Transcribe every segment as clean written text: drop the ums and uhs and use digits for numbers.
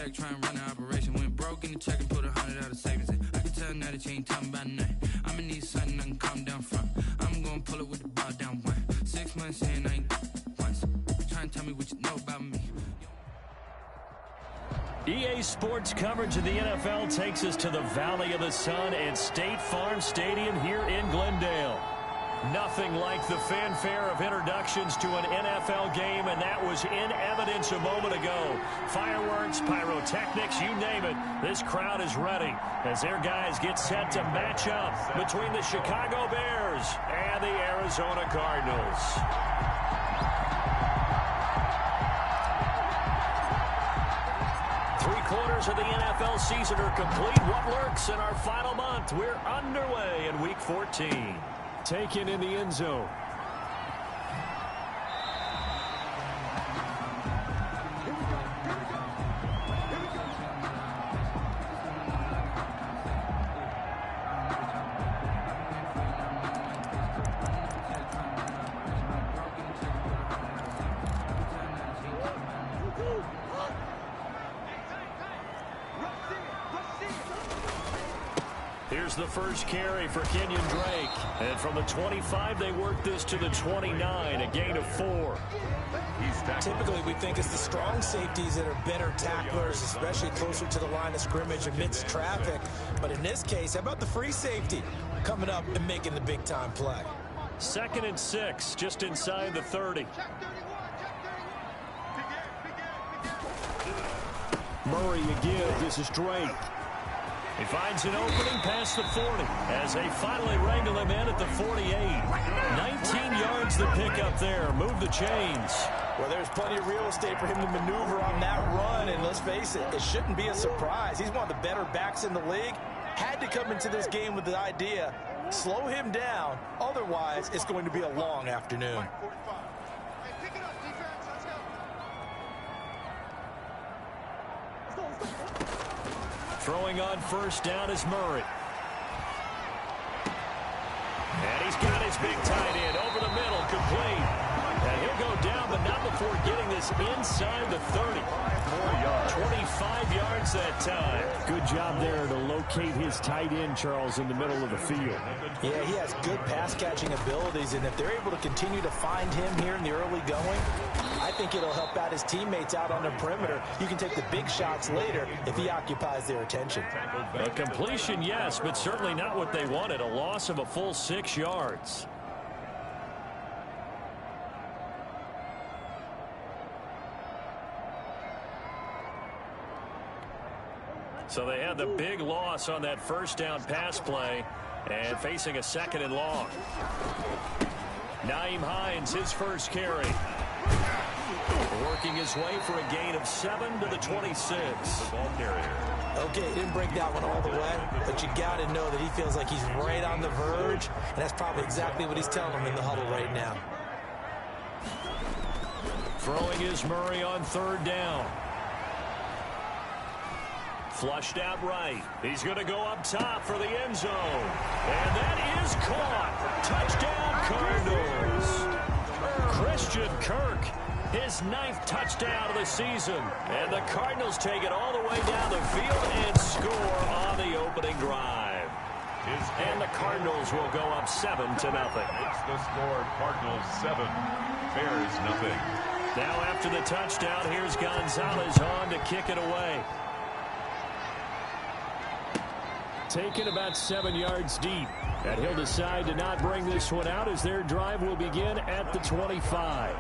back trying to run the operation. Went broke in the check and put 100 out of savings in. I can tell now that you ain't talking about nothing. I'ma need something I can calm down from. I'm gonna pull it with the ball down one. 6 months in, I ain't once. Try and tell me what you know about me. EA Sports coverage of the NFL takes us to the Valley of the Sun at State Farm Stadium here in Glendale. Nothing like the fanfare of introductions to an NFL game, and that was in evidence a moment ago. Fireworks, pyrotechnics, you name it. This crowd is ready as their guys get set to match up between the Chicago Bears and the Arizona Cardinals. Three-quarters of the NFL season are complete. What lurks in our final month? We're underway in Week 14. Taken in the end zone. Here's the first carry for Kenyon Drake. And from the 25, they work this to the 29, a gain of 4. Typically, we think it's the strong safeties that are better tacklers, especially closer to the line of scrimmage amidst traffic. But in this case, how about the free safety coming up and making the big-time play? 2nd and 6, just inside the 30. Murray again. This is Drake. He finds an opening past the 40 as they finally wrangle him in at the 48. 19 yards to pick up there. Move the chains. Well, there's plenty of real estate for him to maneuver on that run, and let's face it, it shouldn't be a surprise. He's one of the better backs in the league. Had to come into this game with the idea, slow him down, otherwise it's going to be a long afternoon. Throwing on first down is Murray. And he's got his big tight end over the middle, complete. And he'll go down, but not before getting this inside the 30. 25 yards that time. Good job there to locate his tight end, Charles, in the middle of the field. Yeah, he has good pass-catching abilities, and if they're able to continue to find him here in the early going, I think it'll help out his teammates out on the perimeter. You can take the big shots later if he occupies their attention. A completion, yes, but certainly not what they wanted. A loss of a full 6 yards. So they had the big loss on that first down pass play and facing a 2nd and long. Nyheim Hines, his first carry. Working his way for a gain of 7 to the 26. The ball carrier. Okay, didn't break that one all the way, but you got to know that he feels like he's right on the verge, and that's probably exactly what he's telling him in the huddle right now. Throwing is Murray on 3rd down. Flushed out right. He's going to go up top for the end zone. And that is caught. Touchdown, Cardinals. Christian Kirk, his 9th touchdown of the season. And the Cardinals take it all the way down the field and score on the opening drive. And the Cardinals will go up 7-0. It's the score, Cardinals 7, Bears nothing. Now after the touchdown, here's Gonzalez on to kick it away. Taken about 7 yards deep. And he'll decide to not bring this one out as their drive will begin at the 25.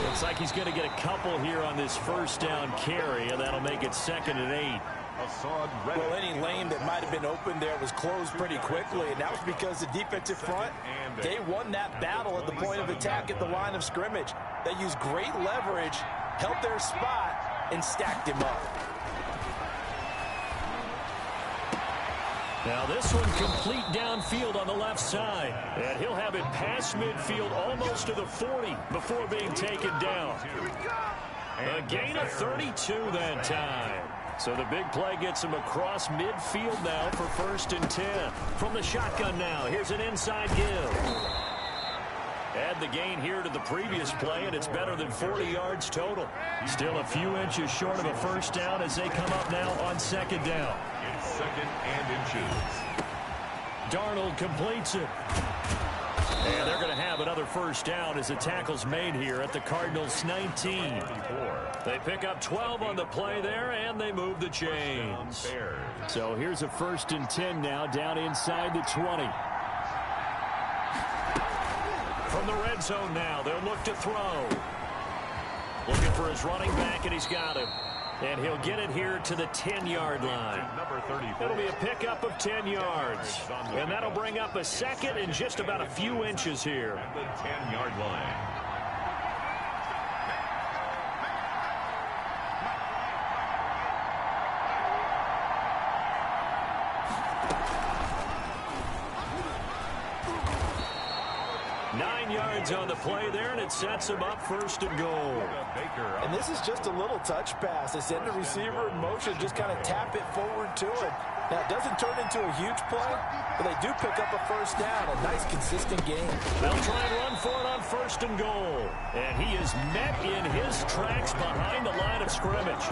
Looks like he's going to get a couple here on this first down carry, and that'll make it 2nd and 8. Well, any lane that might have been open there was closed pretty quickly, and that was because the defensive front, they won that battle at the point of attack at the line of scrimmage. They used great leverage, held their spot, and stacked him up. Now this one complete downfield on the left side, and he'll have it past midfield almost to the 40 before being taken down. A gain of 32 that time. So the big play gets him across midfield now for 1st and 10. From the shotgun now, here's an inside give. Add the gain here to the previous play, and it's better than 40 yards total. Still a few inches short of a first down as they come up now on 2nd down. It's 2nd and inches. Darnold completes it. And they're going to have another first down as the tackle's made here at the Cardinals' 19. They pick up 12 on the play there, and they move the chains. So here's a 1st and 10 now, down inside the 20. From the red zone now, they'll look to throw. Looking for his running back, and he's got him. And he'll get it here to the 10-yard line. It'll be a pickup of 10 yards. And that'll bring up a 2nd and just about a few inches here. At the 10-yard line. On the play there, and it sets him up 1st and goal. And this is just a little touch pass. They send the receiver in motion, just kind of tap it forward to it. Now, it doesn't turn into a huge play, but they do pick up a first down. A nice, consistent game. They'll try and run for it on 1st and goal. And he is met in his tracks behind the line of scrimmage.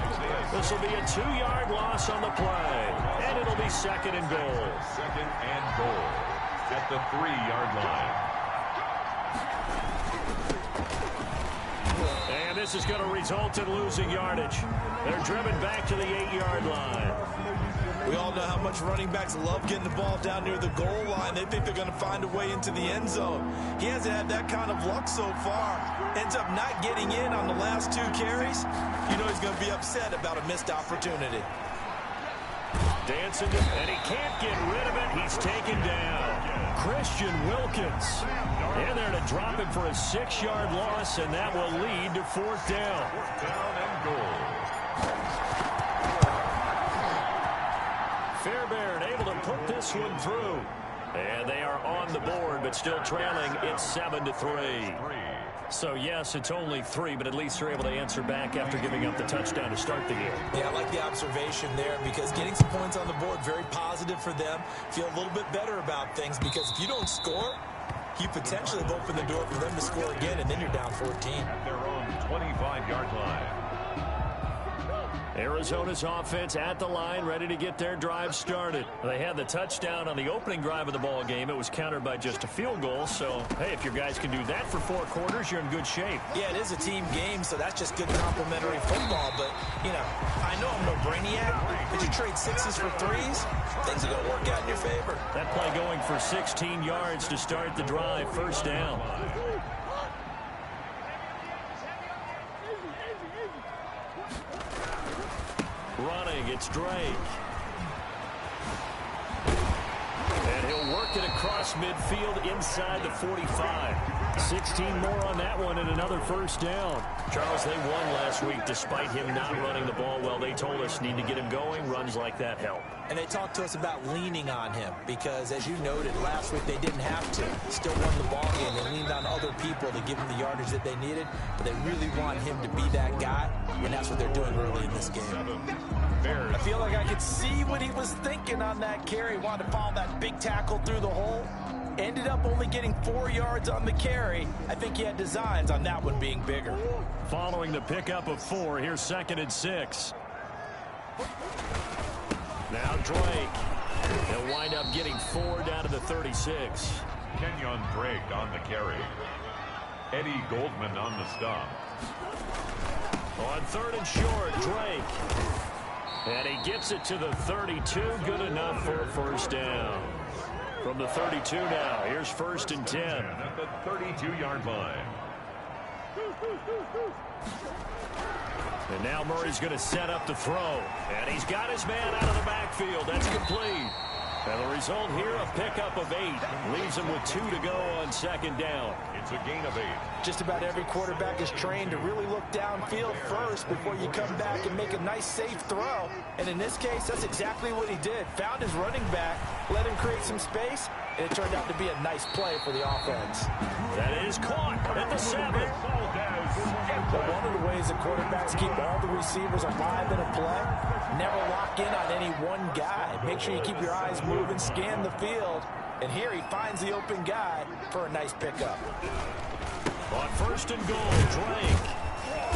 This will be a 2-yard loss on the play, and it'll be 2nd and goal. 2nd and goal at the 3-yard line. And this is going to result in losing yardage. They're driven back to the 8-yard line. We all know how much running backs love getting the ball down near the goal line. They think they're going to find a way into the end zone. He hasn't had that kind of luck so far. Ends up not getting in on the last 2 carries. You know he's going to be upset about a missed opportunity. Dancing, and he can't get rid of it. He's taken down. Christian Wilkins in there to drop him for a 6-yard loss, and that will lead to 4th down. 4th down and goal. Fairbairn able to put this one through. And they are on the board, but still trailing. It's 7-3. So, yes, it's only 3, but at least they're able to answer back after giving up the touchdown to start the game. Yeah, I like the observation there because getting some points on the board, very positive for them. Feel a little bit better about things because if you don't score, you potentially have opened the door for them to score again, and then you're down 14. At their own 25-yard line. Arizona's offense at the line, ready to get their drive started. They had the touchdown on the opening drive of the ball game. It was countered by just a field goal. So, hey, if your guys can do that for 4 quarters, you're in good shape. Yeah, it is a team game, so that's just good complimentary football. But, you know, I know I'm no brainiac, but you trade 6s for 3s, things are going to work out in your favor. That play going for 16 yards to start the drive. 1st down. Running, it's Drake. And he'll work it across midfield inside the 45. 16 more on that one and another 1st down. Charles, they won last week despite him not running the ball well. They told us need to get him going. Runs like that help. And they talked to us about leaning on him because, as you noted, last week they didn't have to. Still won the ball game. They leaned on other people to give them the yardage that they needed, but they really want him to be that guy, and that's what they're doing early in this game. I feel like I could see what he was thinking on that carry. Wanted to follow that big tackle through the hole. Ended up only getting 4 yards on the carry. I think he had designs on that one being bigger. Following the pickup of 4, here's 2nd and 6. Now Drake. He'll wind up getting 4 down to the 36. Kenyon Drake on the carry. Eddie Goldman on the stop. On 3rd and short, Drake. And he gets it to the 32. Good enough for a 1st down. From the 32 now, here's 1st and 10. At the 32-yard line. And now Murray's going to set up the throw. And he's got his man out of the backfield. That's complete. And the result here, a pickup of 8. Leaves him with 2 to go on 2nd down. It's a gain of 8. Just about every quarterback is trained to really look downfield first before you come back and make a nice, safe throw. And in this case, that's exactly what he did. Found his running back, let him create some space, and it turned out to be a nice play for the offense. That is caught at the 7. Valdez But one of the ways that quarterbacks keep all the receivers alive in a play, never lock in on any one guy. Make sure you keep your eyes moving, scan the field, and here he finds the open guy for a nice pickup. On first and goal, Drake.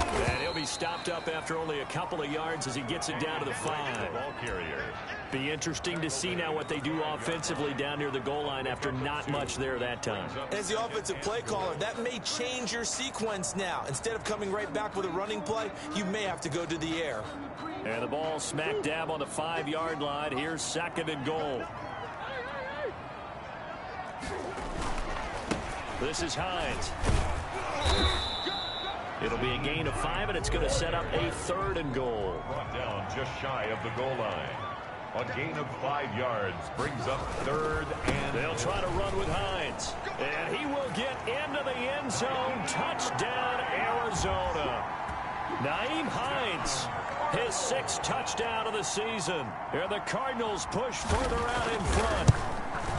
And he'll be stopped up after only a couple of yards as he gets it down to the 5. Ball carrier. Be interesting to see now what they do offensively down near the goal line after not much there that time. As the offensive play caller, that may change your sequence now. Instead of coming right back with a running play, you may have to go to the air. And the ball smack dab on the 5-yard line. Here's second and goal. This is Hines. It'll be a gain of 5, and it's going to set up a third and goal. Brought down just shy of the goal line. A gain of 5 yards brings up third and... They'll try to run with Hines. And he will get into the end zone. Touchdown, Arizona. Nyheim Hines, his 6th touchdown of the season. And the Cardinals push further out in front.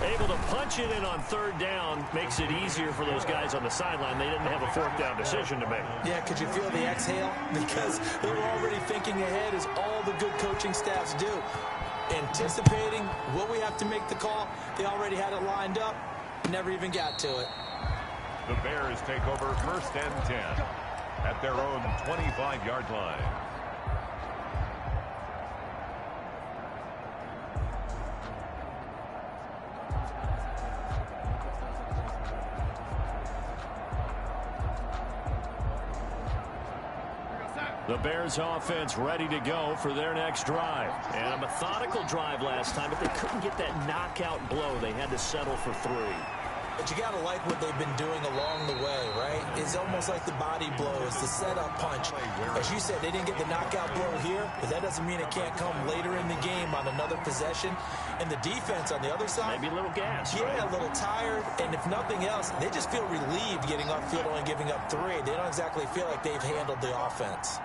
Able to punch it in on third down makes it easier for those guys on the sideline. They didn't have a fourth down decision to make. Yeah, could you feel the exhale? Because they were already thinking ahead, as all the good coaching staffs do. Anticipating what we have to make the call. They already had it lined up. Never even got to it. The Bears take over first and 10 at their own 25-yard line. The Bears offense ready to go for their next drive. And a methodical drive last time, but they couldn't get that knockout blow. They had to settle for 3. But you got to like what they've been doing along the way, right? It's almost like the body blows, the setup punch. As you said, they didn't get the knockout blow here, but that doesn't mean it can't come later in the game on another possession. And the defense on the other side, maybe a little gas. Yeah, right? a little tired. And if nothing else, they just feel relieved getting upfield, only giving up 3. They don't exactly feel like they've handled the offense.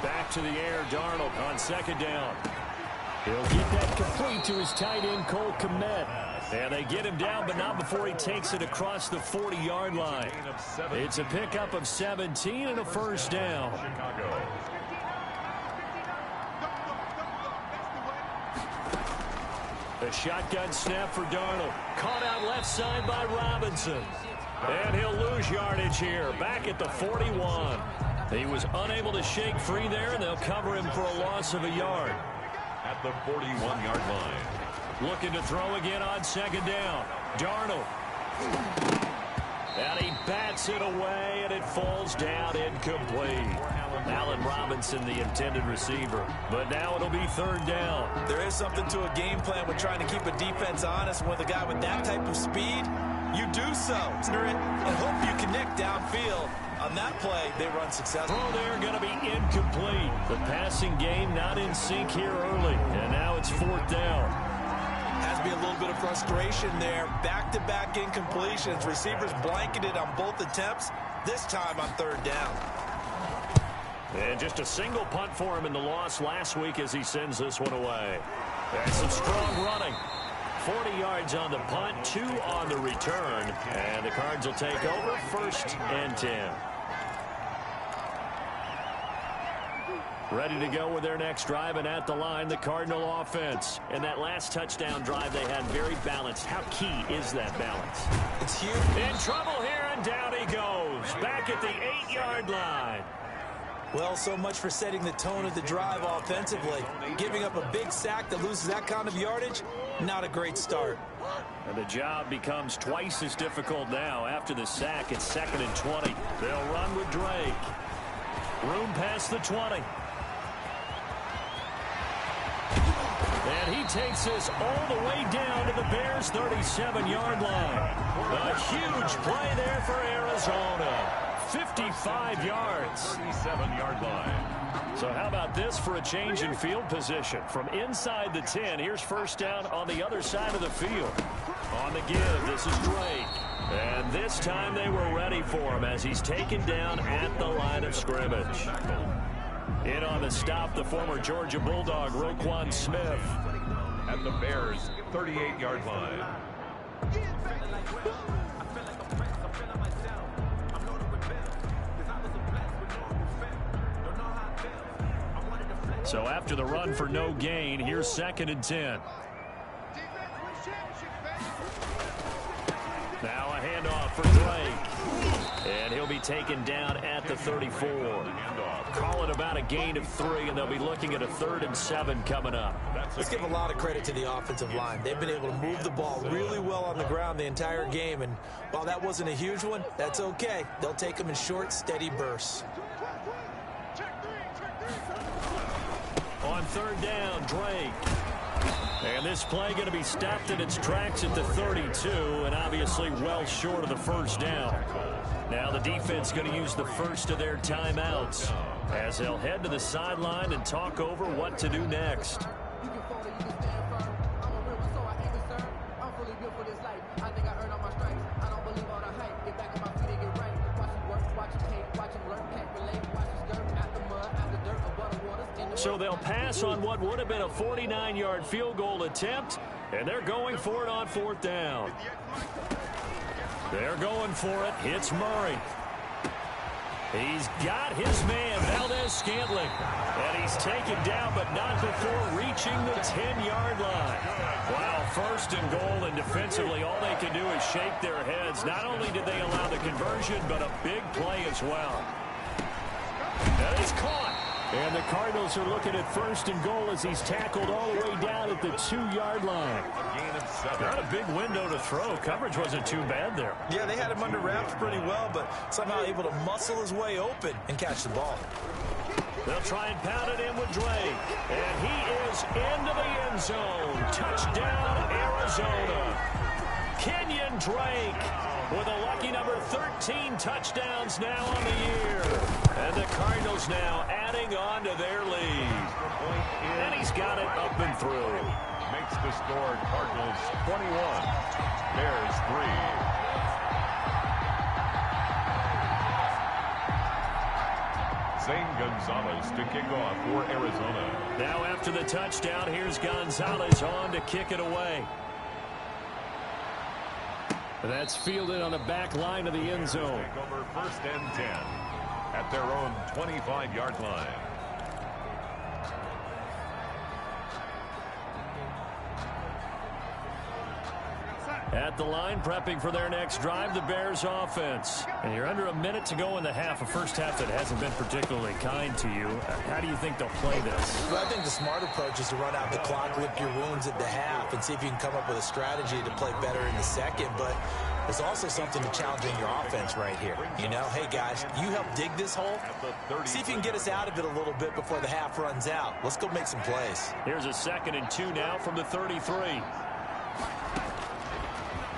Back to the air, Darnold on second down. He'll get that complete to his tight end, Cole Kmet. And they get him down, but not before he takes it across the 40-yard line. It's a pickup of 17 and a first down. A shotgun snap for Darnold. Caught out left side by Robinson. And he'll lose yardage here, back at the 41. He was unable to shake free there, and they'll cover him for a loss of a yard. At the 41-yard line. Looking to throw again on second down. Darnold. And he bats it away, and it falls down incomplete. Allen Robinson, the intended receiver. But now it'll be third down. There is something to a game plan with trying to keep a defense honest. With a guy with that type of speed, you do so. And hope you connect downfield. On that play, they run successfully. Oh, they're going to be incomplete. The passing game not in sync here early. And now it's fourth down. Has to be a little bit of frustration there. Back-to-back incompletions. Receivers blanketed on both attempts. This time on third down. And just a single punt for him in the loss last week as he sends this one away. And some strong running. 40 yards on the punt, 2 on the return. And the Cards will take over first and 10. Ready to go with their next drive, and at the line, the Cardinal offense. And that last touchdown drive they had very balanced. How key is that balance? It's huge. In trouble here, and down he goes. Back at the 8-yard line. Well, so much for setting the tone of the drive offensively. Giving up a big sack that loses that kind of yardage, not a great start. And the job becomes twice as difficult now. After the sack, it's second and 20. They'll run with Drake. Room past the 20. And he takes this all the way down to the Bears' 37-yard line. A huge play there for Arizona. 55 yards. 37-yard line. So how about this for a change in field position? From inside the 10, here's first down on the other side of the field. On the give, this is Drake. And this time they were ready for him as he's taken down at the line of scrimmage. In on the stop, the former Georgia Bulldog, Roquan Smith. At the Bears' 38-yard line. So after the run for no gain, here's 2nd and 10. Now a handoff for Drake. And he'll be taken down at the 34. Call it about a gain of 3, and they'll be looking at a 3rd and 7 coming up. Let's give a lot of credit to the offensive line. They've been able to move the ball really well on the ground the entire game, and while that wasn't a huge one, that's okay. They'll take them in short, steady bursts. On 3rd down, Drake. And this play going to be stopped in its tracks at the 32, and obviously well short of the 1st down. Now the defense going to use the first of their timeouts as they'll head to the sideline and talk over what to do next. So they'll pass on what would have been a 49-yard field goal attempt, and they're going for it on 4th down. They're going for it. It's Murray. He's got his man, Valdez-Scantling. And he's taken down, but not before reaching the 10-yard line. Wow, 1st and goal, and defensively, all they can do is shake their heads. Not only did they allow the conversion, but a big play as well. And he's caught. And the Cardinals are looking at 1st and goal as he's tackled all the way down at the 2-yard line. Not a big window to throw. Coverage wasn't too bad there. Yeah, they had him under wraps pretty well, but somehow able to muscle his way open and catch the ball. They'll try and pound it in with Drake. And he is into the end zone. Touchdown, Arizona. Kenyon Drake with a lucky number 13 touchdowns now on the year. And the Cardinals now adding on to their lead. And he's got it up and through. Makes the score Cardinals 21, Bears 3. Zane Gonzalez to kick off for Arizona. Now after the touchdown, here's Gonzalez on to kick it away. That's fielded on the back line of the end zone. Over 1st and 10 at their own 25-yard line. At the line, prepping for their next drive, the Bears offense. And you're under a minute to go in the half, a first half that hasn't been particularly kind to you. How do you think they'll play this? Well, I think the smart approach is to run out the clock, lick your wounds at the half, and see if you can come up with a strategy to play better in the second. But there's also something to challenging your offense right here. You know, hey, guys, you help dig this hole. See if you can get us out of it a little bit before the half runs out. Let's go make some plays. Here's a 2nd and 2 now from the 33.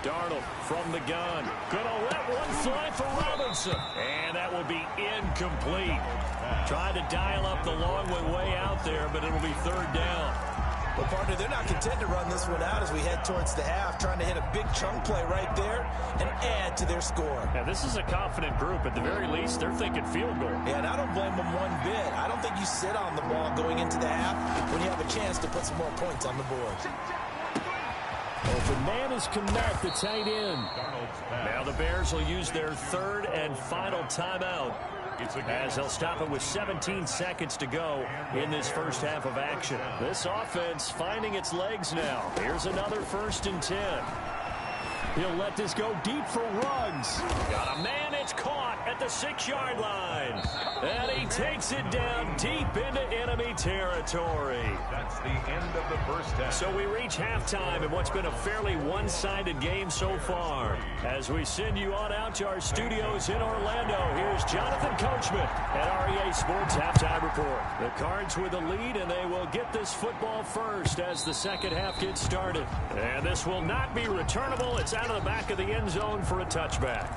Darnold from the gun. Gonna let one fly for Robinson. And that will be incomplete. Tried to dial up the long way out there, but it'll be 3rd down. Well, partner, they're not content to run this one out as we head towards the half, trying to hit a big chunk play right there and add to their score. Yeah, this is a confident group. At the very least, they're thinking field goal. Yeah, and I don't blame them one bit. I don't think you sit on the ball going into the half when you have a chance to put some more points on the board. Open man is Kmet, the tight end. Now the Bears will use their 3rd and final timeout as they'll stop it with 17 seconds to go in this first half of action. This offense finding its legs now. Here's another 1st and 10. He'll let this go deep for Ruggs. Got a man, it's caught at the 6-yard line. And he takes it down deep into enemy territory. That's the end of the first half. So we reach halftime in what's been a fairly one-sided game so far. As we send you on out to our studios in Orlando, here's Jonathan Coachman at REA Sports Halftime Report. The Cards with the lead, and they will get this football first as the second half gets started. And this will not be returnable. It's out of the back of the end zone for a touchback.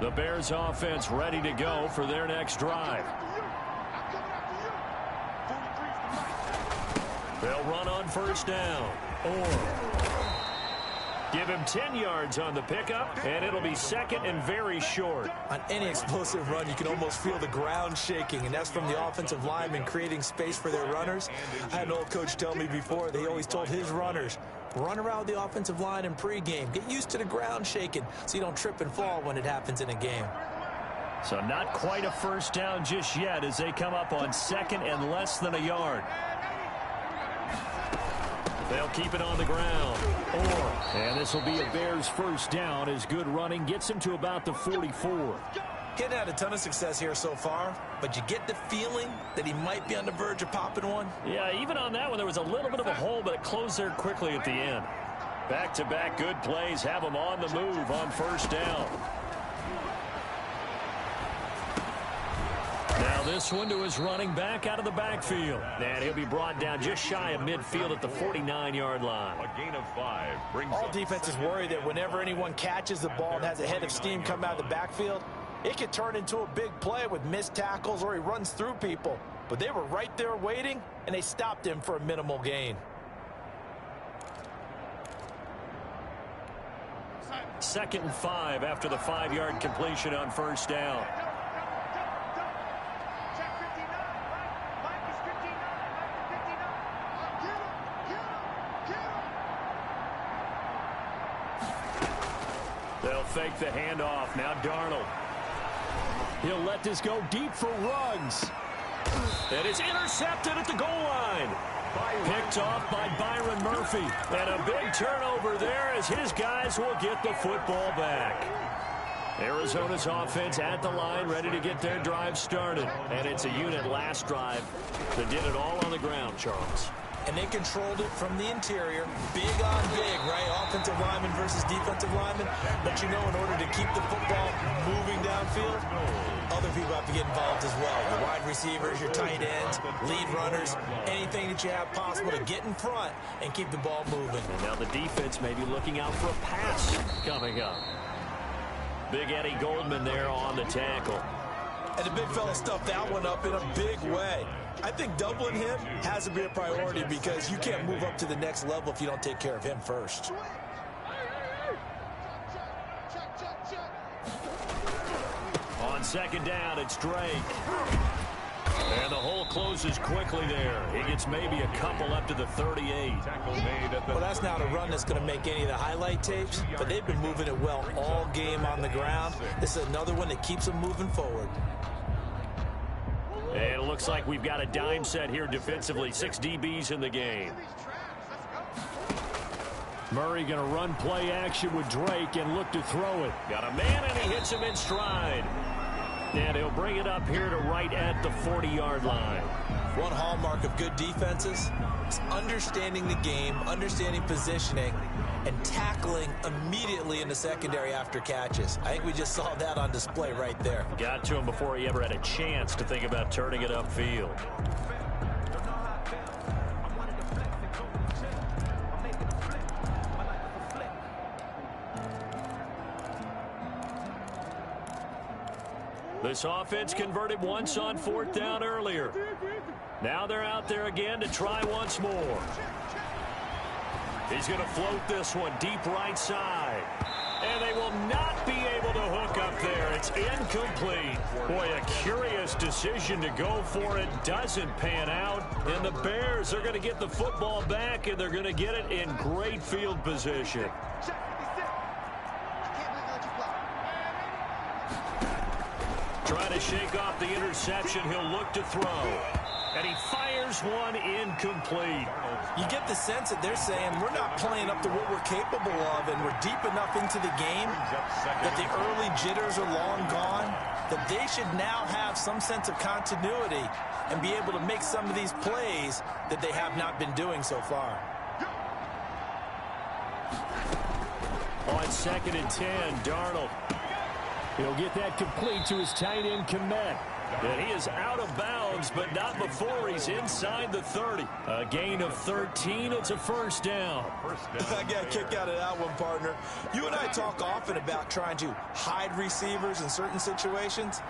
The Bears offense ready to go for their next drive. They'll run on 1st down. Give him 10 yards on the pickup, and it'll be second and very short. On any explosive run, you can almost feel the ground shaking, and that's from the offensive linemen creating space for their runners. I had an old coach tell me before, they always told his runners, run around the offensive line in pregame. Get used to the ground shaking so you don't trip and fall when it happens in a game. So not quite a first down just yet as they come up on second and less than a yard. They'll keep it on the ground. And this will be a Bears first down as good running gets him to about the 44. Getting had a ton of success here so far, but you get the feeling that he might be on the verge of popping one. Yeah, even on that one, there was a little bit of a hole, but it closed there quickly at the end. Back-to-back good plays have him on the move on first down. Now this one to his running back out of the backfield. And he'll be brought down just shy of midfield at the 49-yard line. A gain of 5 brings All up defenses worry that whenever anyone catches the ball and has a head of steam come out of the backfield, it could turn into a big play with missed tackles or he runs through people. But they were right there waiting, and they stopped him for a minimal gain. Second and 5 after the 5-yard completion on first down. They'll fake the handoff. Now Darnold. He'll let this go deep for Ruggs. And it's intercepted at the goal line. Picked off by Byron Murphy. And a big turnover there as his guys will get the football back. Arizona's offense at the line, ready to get their drive started. And it's a unit last drive that did it all on the ground, Charles. And they controlled it from the interior. Big on big, right? Offensive lineman versus defensive lineman. But you know, in order to keep the football moving downfield, other people have to get involved as well. Your wide receivers, your tight ends, lead runners, anything that you have possible to get in front and keep the ball moving. And now the defense may be looking out for a pass coming up. Big Eddie Goldman there on the tackle. And the big fella stuffed that one up in a big way. I think doubling him has to be a priority because you can't move up to the next level if you don't take care of him first. On second down, it's Drake. And the hole closes quickly there. He gets maybe a couple up to the 38. Well, that's not a run that's going to make any of the highlight tapes, but they've been moving it well all game on the ground. This is another one that keeps them moving forward. And it looks like we've got a dime set here defensively. 6 DBs in the game. Murray going to run play action with Drake and look to throw it. Got a man, and he hits him in stride. And he'll bring it up here to right at the 40-yard line. One hallmark of good defenses is understanding the game, understanding positioning, and tackling immediately in the secondary after catches. I think we just saw that on display right there. Got to him before he ever had a chance to think about turning it upfield. This offense converted once on fourth down earlier. Now they're out there again to try once more. He's going to float this one deep right side. And they will not be able to hook up there. It's incomplete. Boy, a curious decision to go for it. Doesn't pan out. And the Bears are going to get the football back, and they're going to get it in great field position. Trying to shake off the interception. He'll look to throw. And he fires one incomplete. You get the sense that they're saying we're not playing up to what we're capable of, and we're deep enough into the game that the early jitters are long gone, that they should now have some sense of continuity and be able to make some of these plays that they have not been doing so far. On second and 10, Darnold. He'll get that complete to his tight end, Komet. And he is out of bounds, but not before he's inside the 30. A gain of 13. It's a first down. I got a kick out of that one, partner. You and I talk often about trying to hide receivers in certain situations,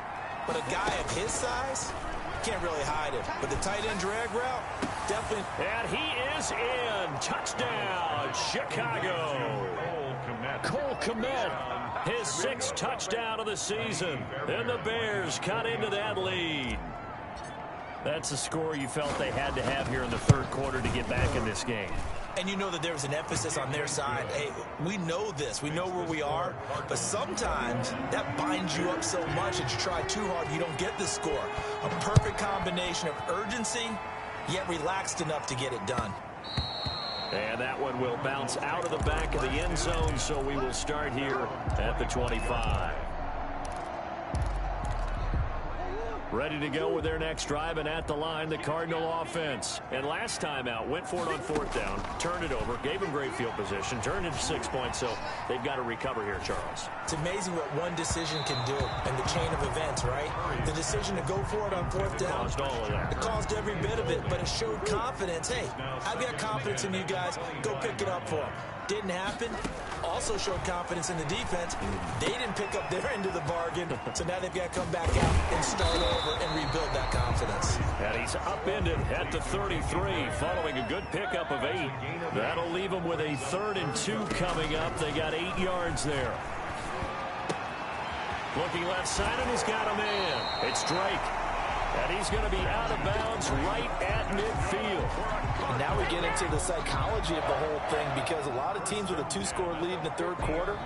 but a guy of his size can't really hide it. But the tight end drag route, definitely. And he is in. Touchdown, Chicago. Cole Kmet, his 6th touchdown of the season. And the Bears cut into that lead. That's a score you felt they had to have here in the third quarter to get back in this game. And you know that there was an emphasis on their side. Hey, we know this. We know where we are. But sometimes that binds you up so much that you try too hard, you don't get the score. A perfect combination of urgency, yet relaxed enough to get it done. And that one will bounce out of the back of the end zone, so we will start here at the 25. Ready to go with their next drive, and at the line, the Cardinal offense. And last time out, went for it on 4th down, turned it over, gave them great field position, turned into 6 points, so they've got to recover here, Charles. It's amazing what one decision can do in the chain of events, right? The decision to go for it on 4th down. Caused all of that. It caused every bit of it, but it showed confidence. Hey, I've got confidence in you guys. Go pick it up for them. Didn't happen. Also showed confidence in the defense. They didn't pick up their end of the bargain, so now they've got to come back out and start over and rebuild that confidence. And he's upended at the 33 following a good pickup of 8. That'll leave him with a 3rd and 2 coming up. They got 8 yards there. Looking left side, and he's got a man. It's Drake. And he's going to be out of bounds right at midfield. And now we get into the psychology of the whole thing, because a lot of teams with a 2-score lead in the third quarter,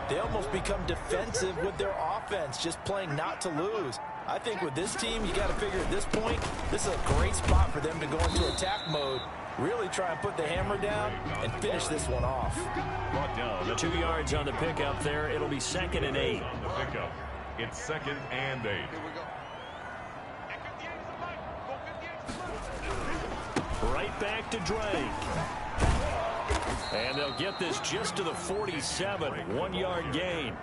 they almost become defensive with their offense, just playing not to lose. I think with this team, you got to figure at this point, this is a great spot for them to go into attack mode, really try and put the hammer down and finish this one off. 2 yards on the pickup there. It'll be 2nd and 8. On the pickup, it's 2nd and 8. Right back to Drake. And they'll get this just to the 47. 1-yard gain.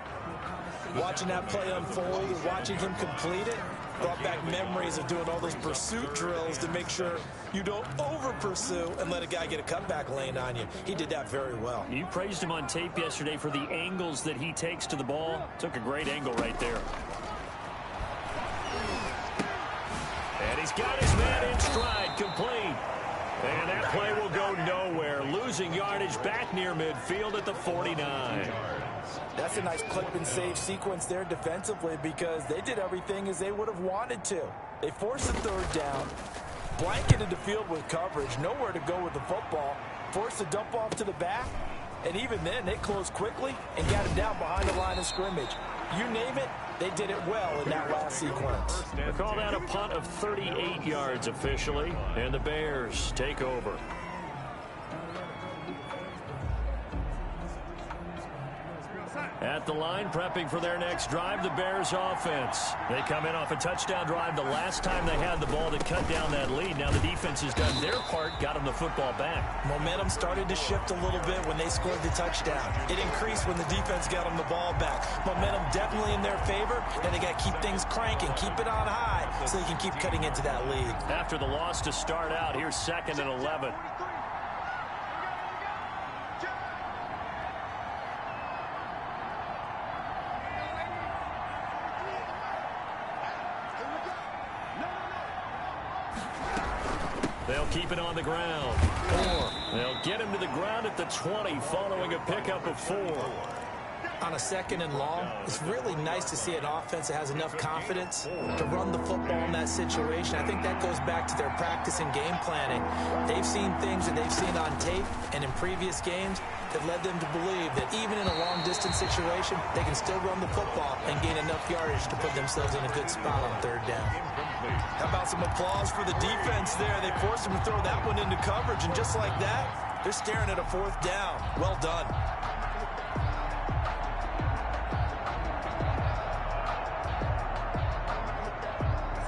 Watching that play unfold and watching him complete it brought back memories of doing all those pursuit drills to make sure you don't over-pursue and let a guy get a cutback lane on you. He did that very well. You praised him on tape yesterday for the angles that he takes to the ball. Took a great angle right there. And he's got his man in stride, complete. And that play will go nowhere. Losing yardage back near midfield at the 49. That's a nice clip and save sequence there defensively, because they did everything as they would have wanted to. They forced the 3rd down, blanketed the field with coverage, nowhere to go with the football, forced the dump off to the back, and even then they closed quickly and got him down behind the line of scrimmage. You name it, they did it well in that last sequence. They call that a punt of 38 yards officially, and the Bears take over. At the line, prepping for their next drive, the Bears offense. They come in off a touchdown drive the last time they had the ball that cut down that lead. Now the defense has done their part, got them the football back. Momentum started to shift a little bit when they scored the touchdown. It increased when the defense got them the ball back. Momentum definitely in their favor. Now they got to keep things cranking, keep it on high so they can keep cutting into that lead. After the loss to start out, here's 2nd and 11. They'll keep it on the ground. 4. They'll get him to the ground at the 20 following a pickup of 4. On a 2nd and long, it's really nice to see an offense that has enough confidence to run the football in that situation. I think that goes back to their practice and game planning. They've seen things that they've seen on tape and in previous games that led them to believe that even in a long-distance situation, they can still run the football and gain enough yardage to put themselves in a good spot on 3rd down. How about some applause for the defense there? They forced them to throw that one into coverage, and just like that, they're staring at a 4th down. Well done.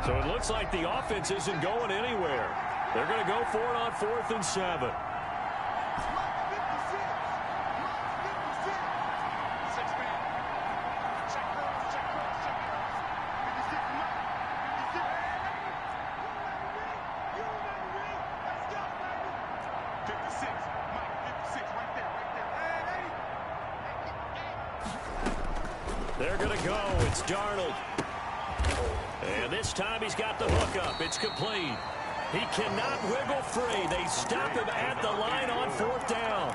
So it looks like the offense isn't going anywhere. They're going to go for it on 4th and 7. They're going to go. It's Darnold. And this time he's got the hook up. It's complete. He cannot wiggle free. They stop him at the line on 4th down.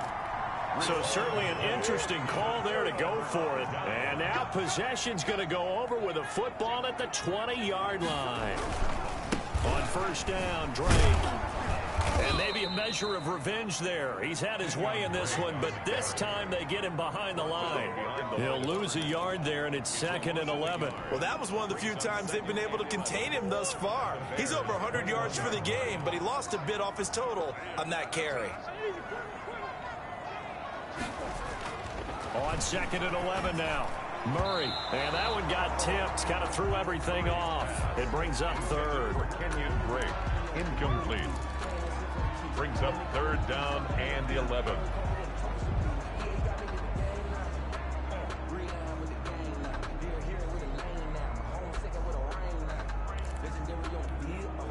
So certainly an interesting call there to go for it. And now possession's going to go over with a football at the 20-yard line. On first down, Drake. And maybe a measure of revenge there. He's had his way in this one, but this time they get him behind the line. He'll lose a yard there, and it's 2nd and 11. Well, that was one of the few times they've been able to contain him thus far. He's over 100 yards for the game, but he lost a bit off his total on that carry. On 2nd and 11 now. Murray, and that one got tipped, kind of threw everything off. It brings up 3rd. Kenyon Drake, incomplete. Brings up 3rd down and 11.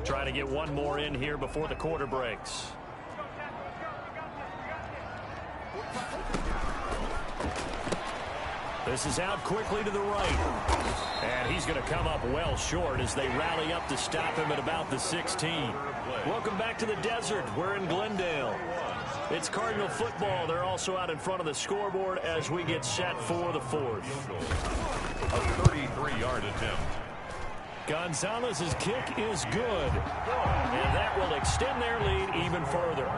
Try to get one more in here before the quarter breaks. This is out quickly to the right. And he's going to come up well short as they rally up to stop him at about the 16. Welcome back to the desert. We're in Glendale. It's Cardinal football. They're also out in front of the scoreboard as we get set for the 4th. A 33-yard attempt. Gonzalez's kick is good. And that will extend their lead even further.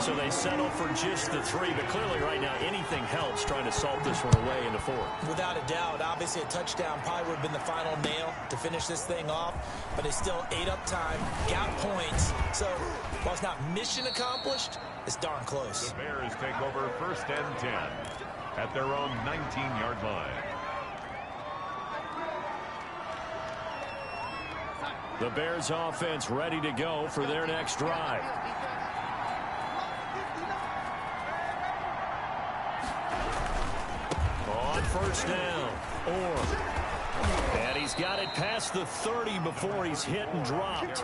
So they settle for just the 3, but clearly right now anything helps trying to salt this one away in the 4th. Without a doubt, obviously a touchdown probably would have been the final nail to finish this thing off, but they still ate up time, got points. So while it's not mission accomplished, it's darn close. The Bears take over 1st and 10 at their own 19-yard line. The Bears offense ready to go for their next drive. On first down, and he's got it past the 30 before he's hit and dropped.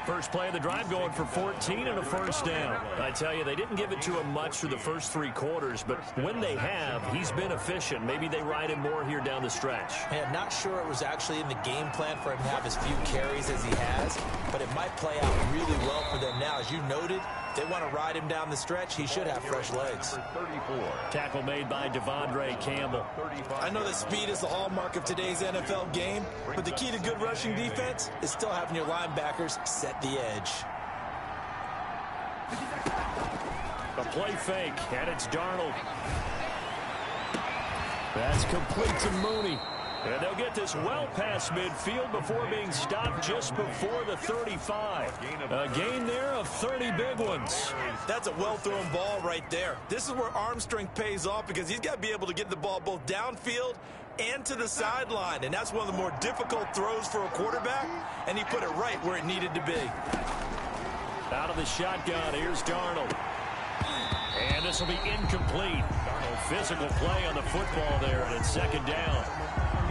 First play of the drive going for 14 and a first down. I tell you, they didn't give it to him much through the first 3 quarters, but when they have, he's been efficient. Maybe they ride him more here down the stretch. Hey, I'm not sure it was actually in the game plan for him to have as few carries as he has, but it might play out really well for them now. As you noted, they want to ride him down the stretch. He should have fresh legs. 34. Tackle made by Devondre Campbell. I know that speed is the hallmark of today's NFL game, but the key to good rushing defense is still having your linebackers set the edge. A play fake, and it's Darnold. That's complete to Mooney. And they'll get this well past midfield before being stopped just before the 35. A gain there of 30 big ones. That's a well-thrown ball right there. This is where arm strength pays off because he's got to be able to get the ball both downfield and to the sideline. And that's one of the more difficult throws for a quarterback, and he put it right where it needed to be. Out of the shotgun, here's Darnold. And this will be incomplete. Physical play on the football there, and it's 2nd down.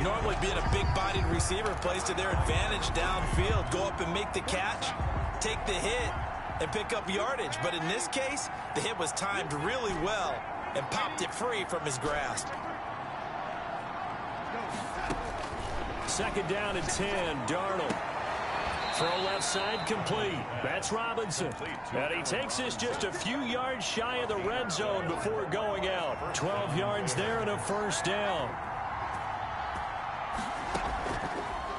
Normally being a big-bodied receiver plays to their advantage downfield. Go up and make the catch, take the hit, and pick up yardage. But in this case, the hit was timed really well and popped it free from his grasp. 2nd down and 10, Darnold. Throw left side complete. That's Robinson. And he takes this just a few yards shy of the red zone before going out. 12 yards there and a first down.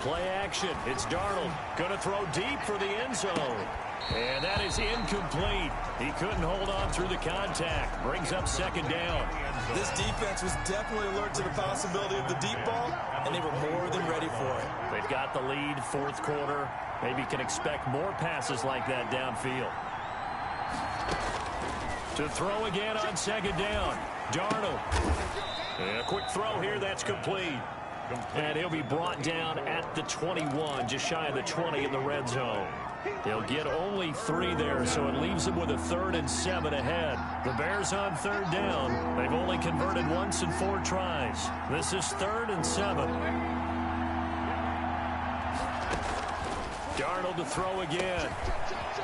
Play action. It's Darnold. Going to throw deep for the end zone. And that is incomplete. He couldn't hold on through the contact. Brings up 2nd down. This defense was definitely alert to the possibility of the deep ball, and they were more than ready for it. They've got the lead, 4th quarter. Maybe can expect more passes like that downfield. To throw again on 2nd down. Darnold. And a quick throw here. That's complete. And he'll be brought down at the 21, just shy of the 20 in the red zone. They'll get only 3 there, so it leaves them with a 3rd and 7 ahead. The Bears on 3rd down. They've only converted once in 4 tries. This is 3rd and 7. Darnold to throw again.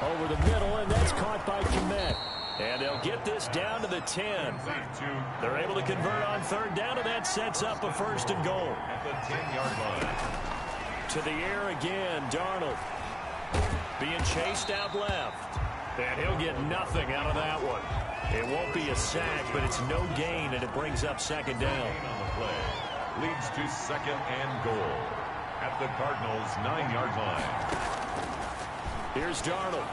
Over the middle, and that's caught by Kmet. And they'll get this down to the 10. They're able to convert on 3rd down, and that sets up a 1st and goal. At the 10-yard line. To the air again, Darnold. Being chased out left. And he'll get nothing out of that one. It won't be a sack, but it's no gain, and it brings up second down. On the play leads to second and goal at the Cardinals' 9-yard line. Here's Darnold.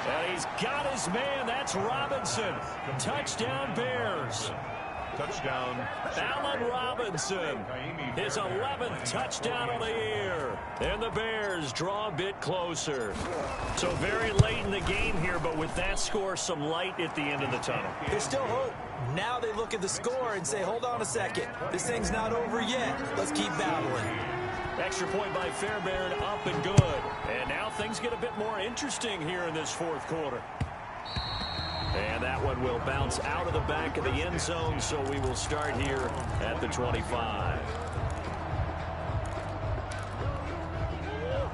And he's got his man. That's Robinson. Touchdown, Bears. Touchdown, Allen Robinson. His 11th touchdown of the year. And the Bears draw a bit closer. So very late in the game here, but with that score, some light at the end of the tunnel. There's still hope. Now they look at the score and say, hold on a second. This thing's not over yet. Let's keep battling. Extra point by Fairbairn, up and good. And now things get a bit more interesting here in this fourth quarter. And that one will bounce out of the back of the end zone, so we will start here at the 25.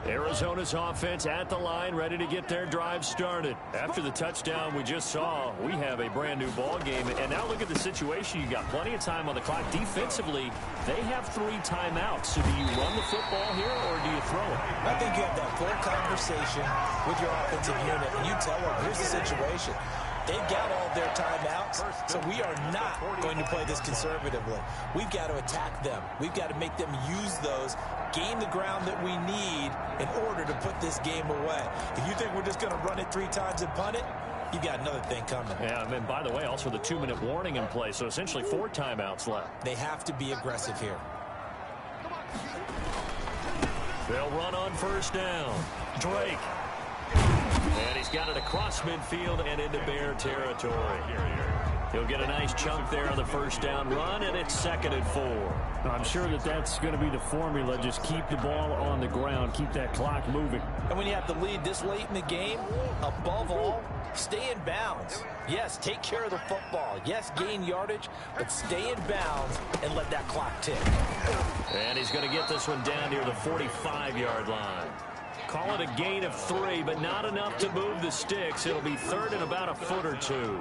Arizona's offense at the line, ready to get their drive started. After the touchdown we just saw, we have a brand new ball game. And now look at the situation. You got plenty of time on the clock. Defensively, they have 3 timeouts. So do you run the football here or do you throw it? I think you have that full conversation with your offensive unit, and you tell them, here's the situation. They've got all their timeouts, so we are not going to play this conservatively. We've got to attack them. We've got to make them use those, gain the ground that we need in order to put this game away. If you think we're just going to run it 3 times and punt it, you've got another thing coming. Yeah, and then, by the way, also the 2-minute warning in play, so essentially 4 timeouts left. They have to be aggressive here. They'll run on first down. Drake. And he's got it across midfield and into Bear territory. He'll get a nice chunk there on the first down run, and it's 2nd and 4. I'm sure that that's going to be the formula. Just keep the ball on the ground. Keep that clock moving. And when you have the lead this late in the game, above all, stay in bounds. Yes, take care of the football. Yes, gain yardage, but stay in bounds and let that clock tick. And he's going to get this one down near the 45-yard line. Call it a gain of 3, but not enough to move the sticks. It'll be 3rd and about a foot or 2.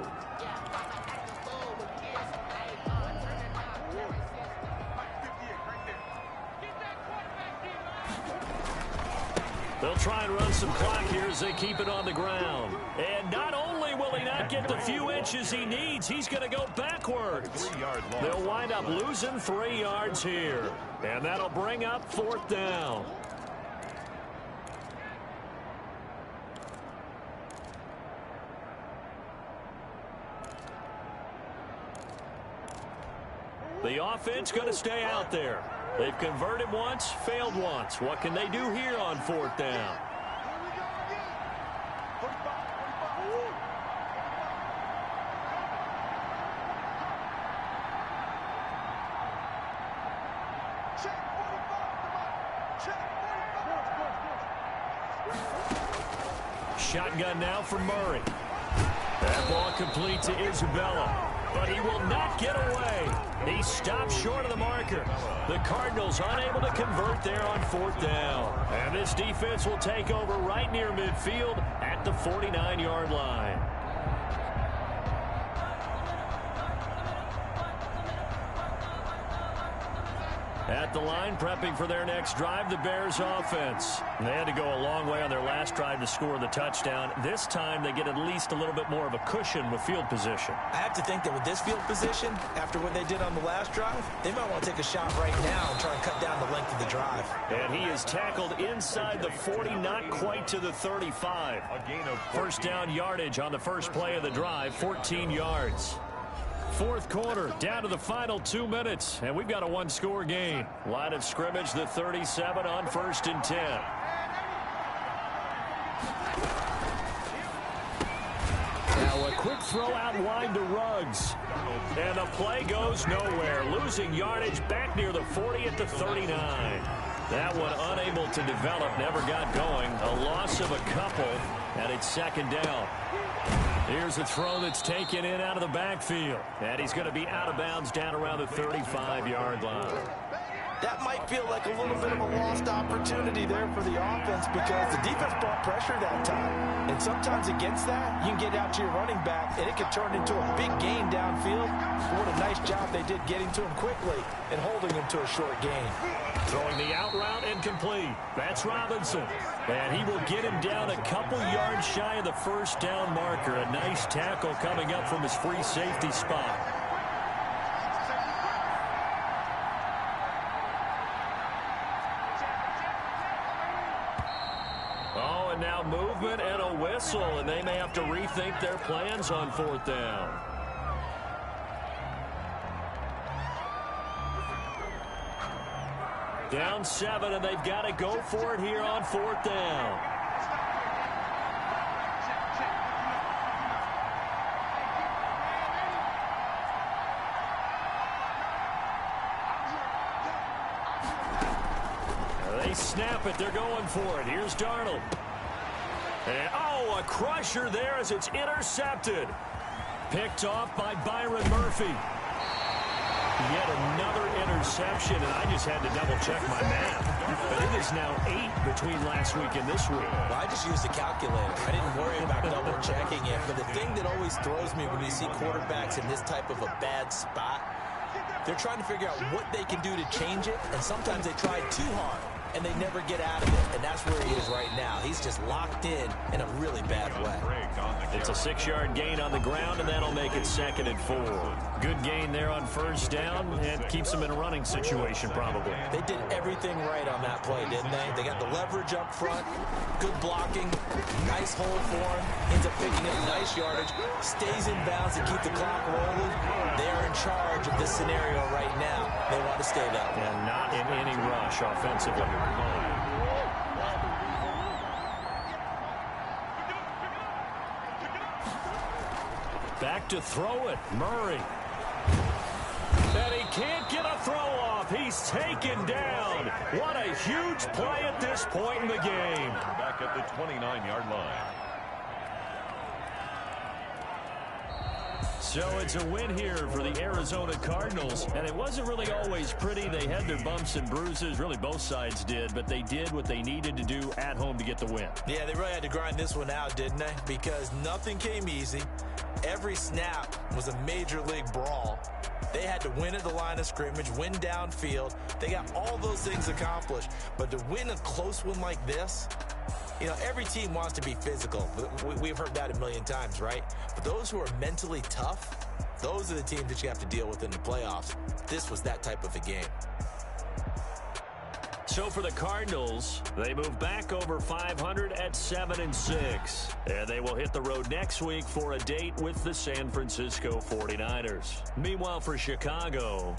They'll try and run some clock here as they keep it on the ground. And not only will he not get the few inches he needs, he's going to go backwards. They'll wind up losing 3 yards here. And that'll bring up 4th down. The offense going to stay out there. They've converted once, failed once. What can they do here on 4th down? Shotgun now for Murray. That ball complete to Isabella. But he will not get away. He stopped short of the marker. The Cardinals unable to convert there on 4th down. And this defense will take over right near midfield at the 49-yard line. At the line, prepping for their next drive, the Bears offense. They had to go a long way on their last drive to score the touchdown. This time, they get at least a little bit more of a cushion with field position. I have to think that with this field position, after what they did on the last drive, they might want to take a shot right now and try and cut down the length of the drive. And he is tackled inside the 40, not quite to the 35. First down yardage on the first play of the drive, 14 yards. Fourth quarter, down to the final 2 minutes, and we've got a 1-score game. Line of scrimmage, the 37 on 1st and 10. Now a quick throw out wide to Ruggs. And the play goes nowhere, losing yardage back near the 40 at the 39. That one unable to develop, never got going. A loss of a couple, and it's 2nd down. Here's a throw that's taken in out of the backfield. And he's going to be out of bounds down around the 35-yard line. That might feel like a little bit of a lost opportunity there for the offense because the defense brought pressure that time. And sometimes against that, you can get out to your running back, and it can turn into a big gain downfield. But what a nice job they did getting to him quickly and holding him to a short gain. Throwing the out route incomplete. That's Robinson. And he will get him down a couple yards shy of the first down marker. A nice tackle coming up from his free safety spot. Oh, and now movement and a whistle, and they may have to rethink their plans on fourth down. Down 7, and they've got to go for it here on fourth down. They snap it. They're going for it. Here's Darnold. And, oh, a crusher there as it's intercepted. Picked off by Byron Murphy. Yet another interception, and I just had to double-check my math. But it is now 8 between last week and this week. Well, I just used a calculator. I didn't worry about double-checking it. But the thing that always throws me when you see quarterbacks in this type of a bad spot, they're trying to figure out what they can do to change it, and sometimes they try too hard, and they never get out of it. And that's where he is right now. He's just locked in a really bad way. It's a 6-yard gain on the ground, and that'll make it 2nd and 4. Good gain there on first down, and keeps him in a running situation probably. They did everything right on that play, didn't they? They got the leverage up front, good blocking, nice hold for him, ends up picking up nice yardage, stays in bounds to keep the clock rolling. They're in charge of this scenario right now. They want to stay that way. And not in any rush offensively. Back to throw it, Murray. And he can't get a throw off. He's taken down. What a huge play at this point in the game. Back at the 29-yard line. So it's a win here for the Arizona Cardinals, and it wasn't really always pretty. They had their bumps and bruises, really both sides did, but they did what they needed to do at home to get the win. Yeah, they really had to grind this one out, didn't they? Because nothing came easy. Every snap was a major league brawl. They had to win at the line of scrimmage, win downfield. They got all those things accomplished, but to win a close one like this, you know, every team wants to be physical. We've heard that a million times, right? But those who are mentally tough, those are the teams that you have to deal with in the playoffs. This was that type of a game. So for the Cardinals, they move back over 500 at 7-6. And they will hit the road next week for a date with the San Francisco 49ers. Meanwhile, for Chicago,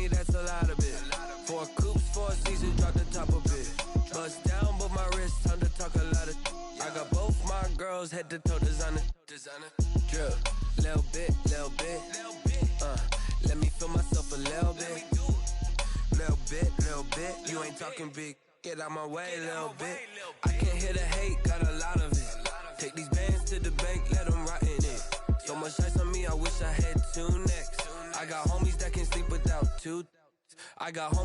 that's a lot of it. 4 coops, 4 seasons, drop the top of it. Bust down, but my wrist, time to talk a lot of. I got both my girls head to toe designer. Drip, little bit. Let me feel myself a little bit. Little bit. You ain't talking big. Get out my way, little bit. I can't hear the hate, got a lot of it. Take these bands to the bank, let them rot in it. So much ice on me, I wish I had 2 necks. I got homies that can sleep without 2. I got homies.